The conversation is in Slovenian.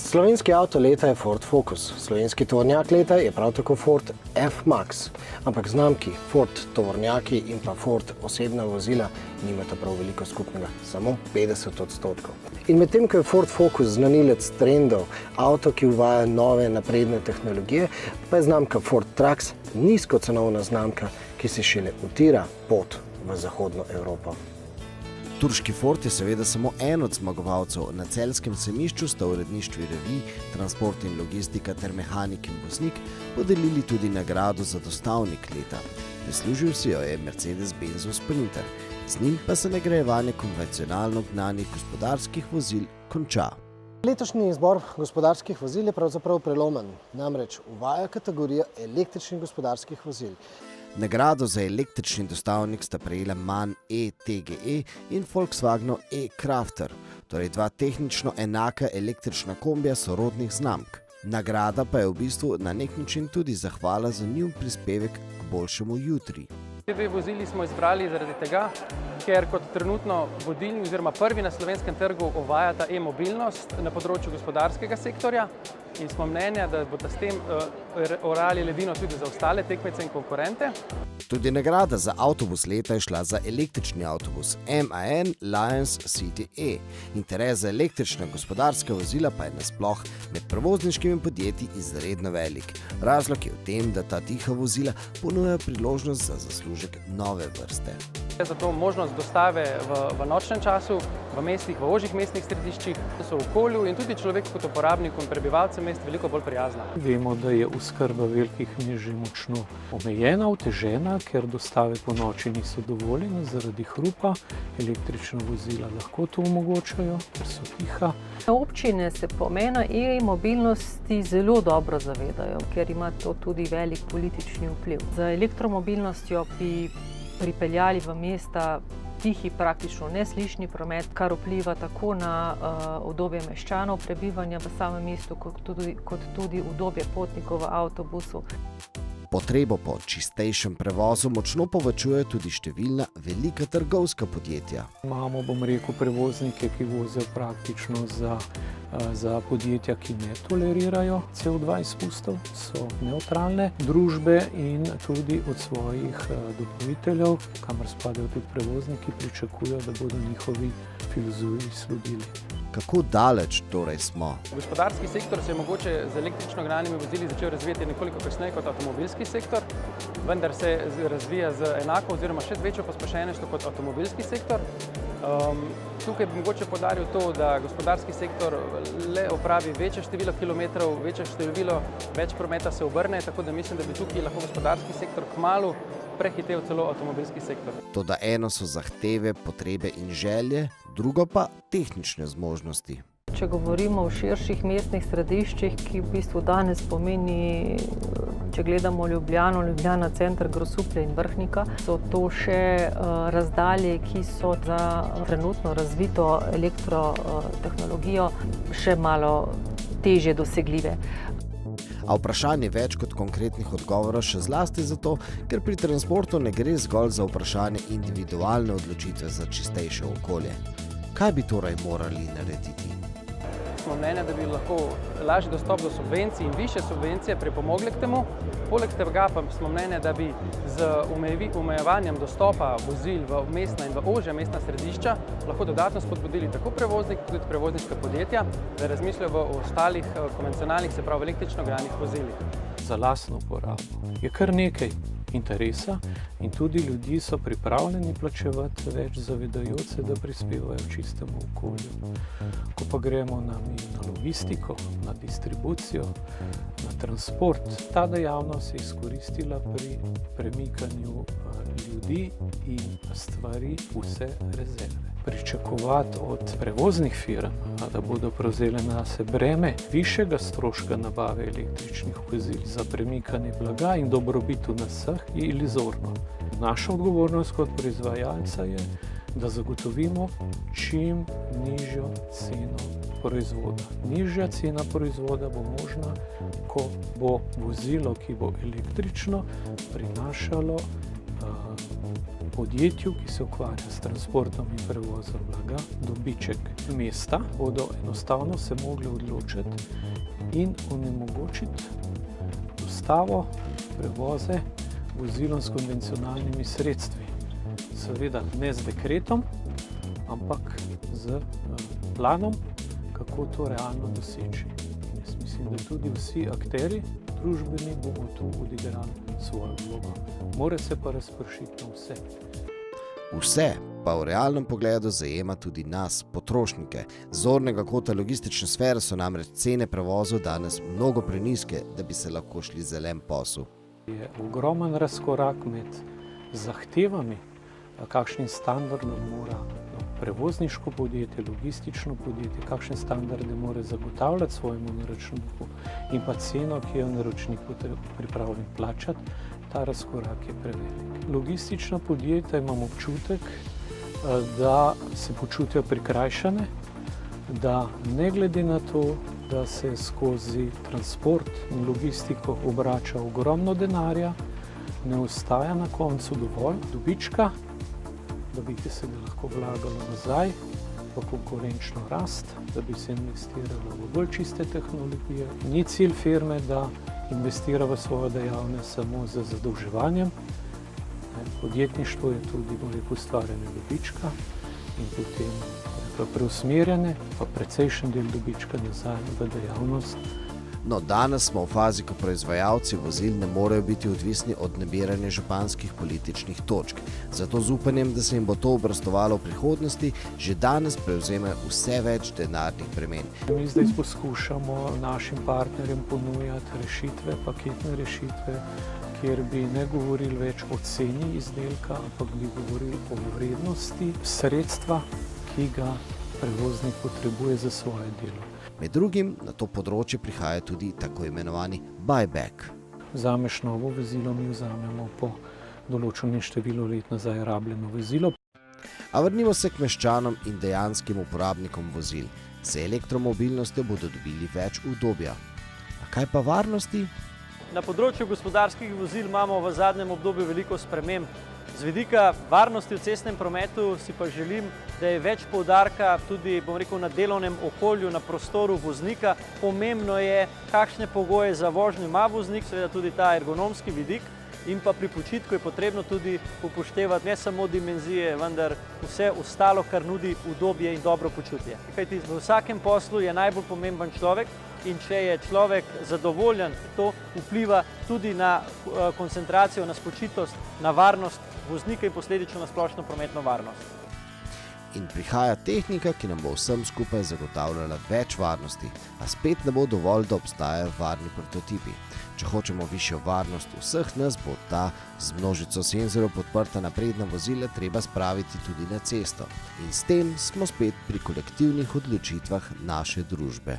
Slovenski avto leta je Ford Focus, slovenski tovornjak leta je prav tako Ford F-Max. Ampak znamki Ford tovornjaki in pa Ford osebna vozila nimata prav veliko skupnega, samo 50%. In medtem, ko je Ford Focus znanilec trendov, avto, ki uvaja nove napredne tehnologije, pa je znamka Ford Trucks nizkocenovna znamka, ki se šele utira pot v zahodno Evropo. Turški Ford je seveda samo en od zmagovalcev. Na celjskem sejmišču sta uredništvi revij, transport in logistika ter mehanik in voznik podelili tudi nagrado za dostavnik leta. Prislužil si jo je Mercedes-Benzov Sprinter. Z njim pa se nagrajevanje konvencionalno gnanih gospodarskih vozil konča. Letošnji izbor gospodarskih vozil je pravzaprav prelomen, namreč uvaja kategorijo električnih gospodarskih vozil. Nagrado za električni dostavnik sta prejela MAN E-TGE in Volkswagen E-Crafter, torej dva tehnično enaka električna kombija sorodnih znamk. Nagrada pa je v bistvu na nek način tudi zahvala za njun prispevek k boljšemu jutri. Te dve vozili smo izbrali zaradi tega, ker kot trenutno vodilni oziroma prvi na slovenskem trgu uvajata e-mobilnost na področju gospodarskega sektorja in smo mnenja, da bodo s tem orali ledino tudi za ostale tekmece in konkurente. Tudi nagrada za avtobus leta je šla za električni avtobus MAN Lions City E. Interes za električna gospodarska vozila pa je nasploh med prevozniškimi podjetji izredno velik. Razlog je v tem, da ta tiha vozila ponujajo priložnost za zaslužek nove vrste. Zato možnost dostave v nočnem času, v mestih, v ožjih mestnih središčih, so v okolju in tudi človeku kot uporabniku in prebivalcem mest veliko bolj prijazna. Vemo, da je oskrba velikih mest že močno omejena, otežena, ker dostave po noči niso dovoljene zaradi hrupa. Električna vozila lahko to omogočajo, ker so tiha. Občine se pomena e-mobilnosti zelo dobro zavedajo, ker ima to tudi velik politični vpliv. Z elektromobilnostjo bi pripeljali v mesta tihi, praktično neslišni promet, kar vpliva tako na udobje meščanov prebivanja v samem mestu, kot tudi udobje potnikov v avtobusu. Potrebo po čistejšem prevozu močno povečujejo tudi številna velika trgovska podjetja. Imamo, prevoznike, ki vozijo praktično za podjetja, ki ne tolerirajo CO2 izpustov, so nevtralne družbe in tudi od svojih dobaviteljev, kamor spadajo tudi prevozniki, pričakujejo, da bodo njihovi filozofiji sledili. Kako daleč torej smo? Gospodarski sektor se je mogoče z električno gnanimi vozili začel razvijati nekoliko kasneje kot avtomobilski sektor, vendar se razvija z enako oziroma še z večjo pospešenostjo kot avtomobilski sektor. Tukaj bi mogoče poudaril to, da gospodarski sektor le opravi večje število kilometrov, več prometa se obrne, tako da mislim, da bi tukaj lahko gospodarski sektor kmalu prehitev celo avtomobilski sektor. Toda eno so zahteve, potrebe in želje, drugo pa tehnične zmožnosti. Če govorimo o širših mestnih središčih, ki v bistvu danes pomeni, če gledamo Ljubljano, Ljubljana center, Grosuplje in Vrhnika, so to še razdalje, ki so za trenutno razvito elektrotehnologijo še malo težje dosegljive. A vprašanje več kot konkretnih odgovorov še zlasti zato, ker pri transportu ne gre zgolj za vprašanje individualne odločitve za čistejše okolje. Kaj bi torej morali narediti? Smo mnenja, da bi lahko lažji dostop do subvencij in višje subvencije pripomogli k temu. Poleg tega pa smo mnenja, da bi z omejevanjem dostopa vozil v mestna in v ožja mestna središča lahko dodatno spodbudili tako prevoznike, kot tudi prevozniška podjetja, da razmislijo o ostalih konvencionalnih, se pravi električno gnanih vozilih. Za lastno uporabo je kar nekaj interesa in tudi ljudi so pripravljeni plačevati več, zavedajoč se, da prispevajo čistemu okolju. Ko pa gremo na logistiko, na distribucijo, na transport, ta dejavnost je izkoristila pri premikanju ljudi in stvari vse rezerve. Pričakovati od prevoznih firm, da bodo prevzeli nase breme višjega stroška nabave električnih vozil za premikanje blaga in dobrobitu nas vseh, je iluzorno. Naša odgovornost kot proizvajalca je, da zagotovimo čim nižjo ceno proizvoda. Nižja cena proizvoda bo možna, ko bo vozilo, ki bo električno, prinašalo podjetju, ki se ukvarja s transportom in prevozom blaga, dobiček. Mesta bodo enostavno se mogli odločiti in onemogočiti dostavo, prevoze vozilom s konvencionalnimi sredstvi. Seveda ne z dekretom, ampak z planom, kako to realno doseči. Jaz mislim, da tudi vsi akterji družbeni bomo tu odigrali svojo vlogo. Mora se pa razpršiti na vse. Vse pa v realnem pogledu zajema tudi nas, potrošnike. Z zornega kota logistične sfere so namreč cene prevozov danes mnogo prenizke, da bi se lahko šli zelen posel. Je ogromen razkorak med zahtevami, kakšnim standardom mora prevozniško podjetje, logistično podjetje, kakšne standarde mora zagotavljati svojemu naročniku in pa ceno, ki jo naročnik pripravljen plačati, ta razkorak je prevelik. Logistična podjetja imam občutek, da se počutijo prikrajšane, da ne glede na to, da se skozi transport in logistiko obrača ogromno denarja, ne ostaja na koncu dovolj dobička, da bi se ga lahko vlagalo nazaj v konkurenčno rast, da bi se investiralo v bolj čiste tehnologije. Ni cilj firme, da investira v svojo dejavnost samo z zadolževanjem. Podjetništvo je tudi ustvarjanje dobička in potem preusmerjanje, pa precejšen del dobička nazaj v dejavnost. No, danes smo v fazi, ko proizvajalci vozil ne morejo biti odvisni od nabiranja županskih političnih točk. Zato z upanjem, da se jim bo to obrastovalo v prihodnosti, že danes prevzemajo vse več denarnih bremen. Mi zdaj poskušamo našim partnerjem ponujati rešitve, paketne rešitve, kjer bi ne govorili več o ceni izdelka, ampak bi govorili o vrednosti sredstva, ki ga prevoznik potrebuje za svoje delo. Med drugim na to področje prihaja tudi tako imenovani buyback. Vzameš novo vozilo, mi vzamemo po določenem številu let nazaj rabljeno vozilo. A vrnimo se k meščanom in dejanskim uporabnikom vozil. Z elektromobilnostjo bodo dobili več udobja. A kaj pa varnosti? Na področju gospodarskih vozil imamo v zadnjem obdobju veliko sprememb. Z vidika varnosti v cestnem prometu si pa želim, da je več poudarka tudi, na delovnem okolju, na prostoru voznika. Pomembno je, kakšne pogoje za vožnjo ima voznik, seveda tudi ta ergonomski vidik. In pa pri počitku je potrebno tudi upoštevati ne samo dimenzije, vendar vse ostalo, kar nudi udobje in dobro počutje. Kajti v vsakem poslu je najbolj pomemben človek in če je človek zadovoljen, to vpliva tudi na koncentracijo, na spočitost, na varnost voznika in posledično na splošno prometno varnost. In prihaja tehnika, ki nam bo vsem skupaj zagotavljala več varnosti, a spet ne bo dovolj, da obstajajo varni prototipi. Če hočemo višjo varnost vseh nas, bo ta z množico senzorjev podprta napredna vozila treba spraviti tudi na cesto. In s tem smo spet pri kolektivnih odločitvah naše družbe.